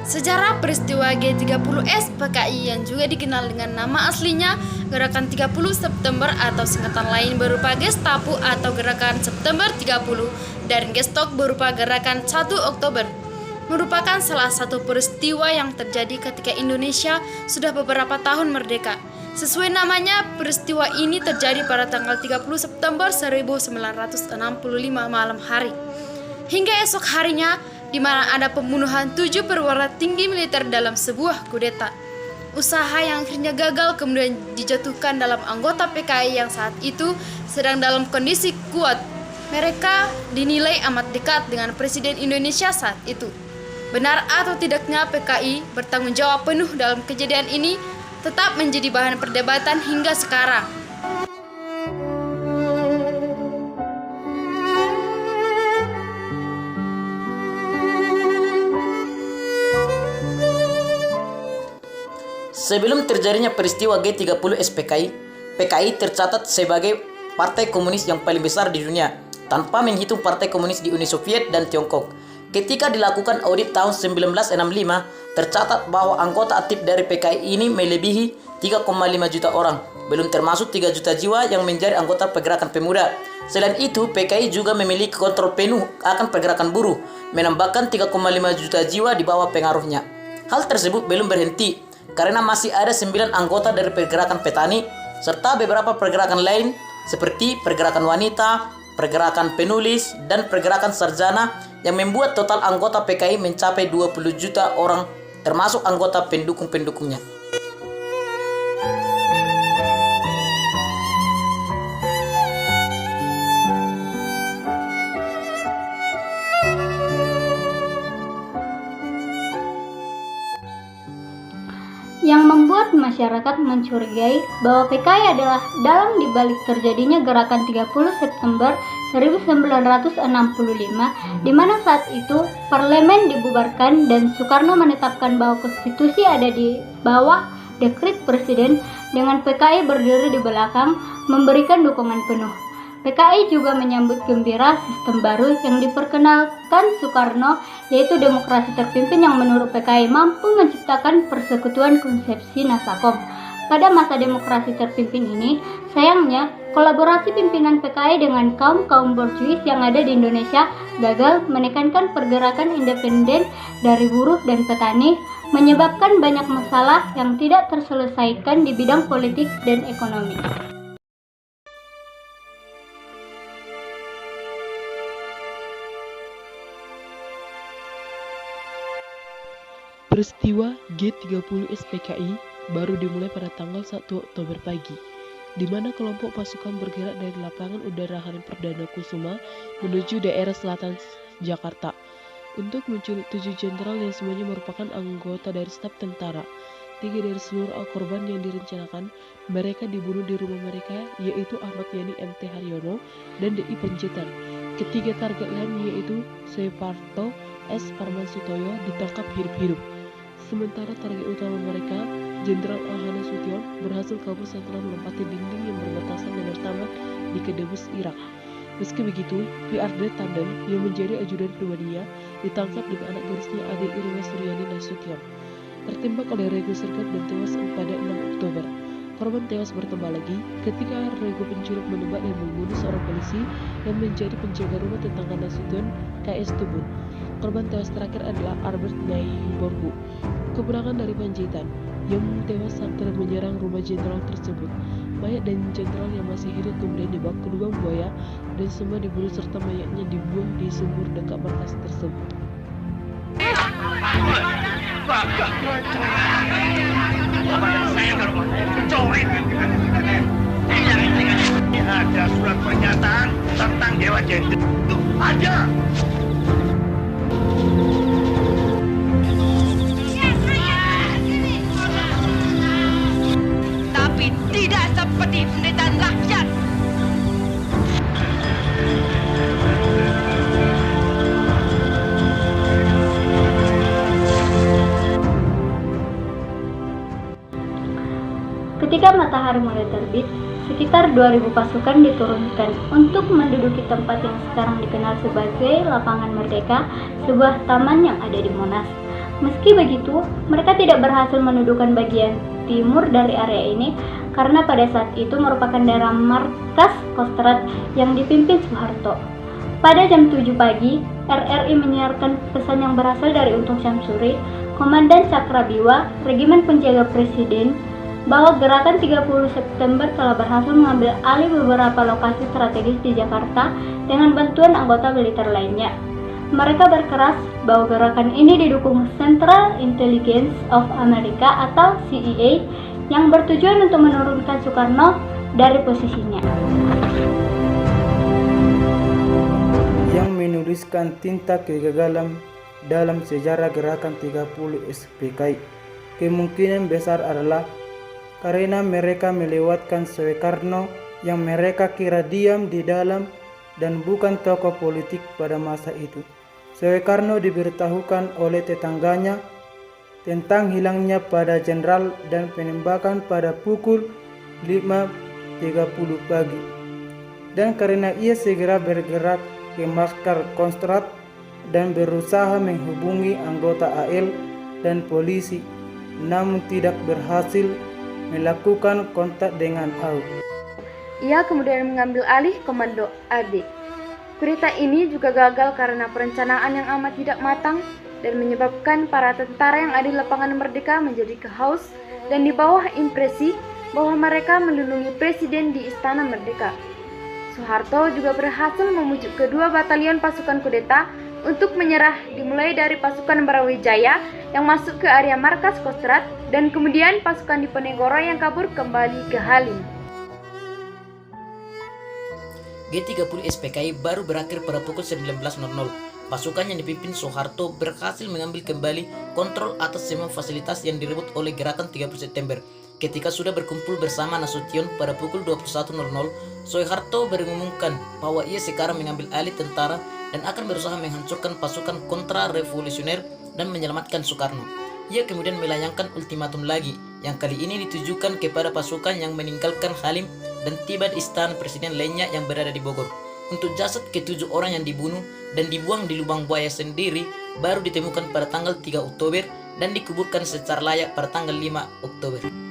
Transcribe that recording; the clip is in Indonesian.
Sejarah peristiwa G30S PKI yang juga dikenal dengan nama aslinya Gerakan 30 September atau singkatan lain berupa Gestapu atau Gerakan September 30 dan Gestok berupa Gerakan 1 Oktober merupakan salah satu peristiwa yang terjadi ketika Indonesia sudah beberapa tahun merdeka. Sesuai namanya, peristiwa ini terjadi pada tanggal 30 September 1965 malam hari. Hingga esok harinya, di mana ada pembunuhan 7 perwira tinggi militer dalam sebuah kudeta. Usaha yang akhirnya gagal kemudian dijatuhkan dalam anggota PKI yang saat itu sedang dalam kondisi kuat. Mereka dinilai amat dekat dengan Presiden Indonesia saat itu. Benar atau tidaknya PKI bertanggung jawab penuh dalam kejadian ini tetap menjadi bahan perdebatan hingga sekarang. Sebelum terjadinya peristiwa G30 SPKI, PKI tercatat sebagai partai komunis yang paling besar di dunia, tanpa menghitung partai komunis di Uni Soviet dan Tiongkok. Ketika dilakukan audit tahun 1965, tercatat bahwa anggota aktif dari PKI ini melebihi 3,5 juta orang, belum termasuk 3 juta jiwa yang menjadi anggota pergerakan pemuda. Selain itu, PKI juga memiliki kontrol penuh akan pergerakan buruh, menambahkan 3,5 juta jiwa di bawah pengaruhnya. Hal tersebut belum berhenti, karena masih ada 9 anggota dari pergerakan petani, serta beberapa pergerakan lain seperti pergerakan wanita, pergerakan penulis, dan pergerakan sarjana yang membuat total anggota PKI mencapai 20 juta orang, termasuk anggota pendukung-pendukungnya. Yang membuat masyarakat mencurigai bahwa PKI adalah dalang dibalik terjadinya Gerakan 30 September 1965, di mana saat itu parlemen dibubarkan dan Soekarno menetapkan bahwa konstitusi ada di bawah dekret presiden dengan PKI berdiri di belakang memberikan dukungan penuh. PKI juga menyambut gembira sistem baru yang diperkenalkan Soekarno, yaitu demokrasi terpimpin yang menurut PKI mampu menciptakan persekutuan konsepsi Nasakom. Pada masa demokrasi terpimpin ini, sayangnya kolaborasi pimpinan PKI dengan kaum borjuis yang ada di Indonesia gagal menekankan pergerakan independen dari buruh dan petani, menyebabkan banyak masalah yang tidak terselesaikan di bidang politik dan ekonomi. Peristiwa G30 SPKI baru dimulai pada tanggal 1 Oktober pagi, di mana kelompok pasukan bergerak dari lapangan udara Halim Perdana Kusuma menuju daerah selatan Jakarta untuk menculik 7 jenderal yang semuanya merupakan anggota dari staf tentara. 3 dari seluruh korban yang direncanakan mereka dibunuh di rumah mereka, yaitu Ahmad Yani MT Haryono dan DI Panjaitan. Ketiga target lain yaitu Soeparto S. Parman Sutoyo ditangkap hidup-hidup. Sementara target utama mereka, Jenderal Ahana Sution, berhasil kabur setelah melompati dinding yang berbatasan dengan taman di Kedebus, Irak. Meski begitu, PRD Tandem yang menjadi ajudan pribadinya ditangkap dengan anak gadisnya Ade Irma Suryani Nasution, tertembak oleh Rego Sergap dan tewas pada 6 Oktober. Korban tewas bertambah lagi ketika Rego penculik menembak dan membunuh seorang polisi yang menjadi penjaga rumah tetangga Nasution, KS Tubun. Korban tewas terakhir adalah Albert Naiborgu. kepulangan dari Panjaitan yang tewas saat menyerang rumah jenderal tersebut. Mayat dan jenderal yang masih hidup kemudian dibawa ke lubang buaya dan semua dibunuh serta mayatnya dibuang di sumur dekat markas tersebut. Ada surat pernyataan tentang Dewa Jenderal. Ada. Tapi tidak seperti penderitaan rakyat. Ketika matahari mulai terbit, sekitar 2.000 pasukan diturunkan untuk menduduki tempat yang sekarang dikenal sebagai Lapangan Merdeka, sebuah taman yang ada di Monas. Meski begitu, mereka tidak berhasil mendudukan bagian timur dari area ini karena pada saat itu merupakan daerah markas Kostrad yang dipimpin Soeharto. Pada jam 7 pagi, RRI menyiarkan pesan yang berasal dari Untung Syamsuri, Komandan Cakrabiwa, Regimen Penjaga Presiden, bahwa gerakan 30 September telah berhasil mengambil alih beberapa lokasi strategis di Jakarta dengan bantuan anggota militer lainnya. Mereka berkeras bahwa gerakan ini didukung Central Intelligence of America atau CIA yang bertujuan untuk menurunkan Soekarno dari posisinya. Yang menuliskan tinta kegagalan dalam sejarah gerakan 30 SPKI kemungkinan besar adalah karena mereka melewatkan Soekarno yang mereka kira diam di dalam dan bukan tokoh politik pada masa itu. Soekarno diberitahukan oleh tetangganya tentang hilangnya pada jenderal dan penembakan pada pukul 5.30 pagi. Dan karena ia segera bergerak ke markas Kostrad dan berusaha menghubungi anggota AL dan polisi, namun tidak berhasil melakukan kontak dengan AU. Ia kemudian mengambil alih komando AD. Berita ini juga gagal karena perencanaan yang amat tidak matang dan menyebabkan para tentara yang ada di Lapangan Merdeka menjadi kehaus dan di bawah impresi bahwa mereka melindungi presiden di Istana Merdeka. Soeharto juga berhasil memujuk kedua batalion pasukan kudeta untuk menyerah, dimulai dari pasukan Brawijaya yang masuk ke area markas Kostrad dan kemudian pasukan Diponegoro yang kabur kembali ke Halim. G30 SPKI baru berakhir pada pukul 19.00. Pasukan yang dipimpin Soeharto berhasil mengambil kembali kontrol atas semua fasilitas yang direbut oleh gerakan 30 September. Ketika sudah berkumpul bersama Nasution pada pukul 21.00, Soeharto mengumumkan bahwa ia sekarang mengambil alih tentara dan akan berusaha menghancurkan pasukan kontra-revolusioner dan menyelamatkan Soekarno. Ia kemudian melayangkan ultimatum lagi, yang kali ini ditujukan kepada pasukan yang meninggalkan Halim dan tiba di istana presiden lainnya yang berada di Bogor. Untuk jasad ke-7 orang yang dibunuh dan dibuang di lubang buaya sendiri baru ditemukan pada tanggal 3 Oktober dan dikuburkan secara layak pada tanggal 5 Oktober.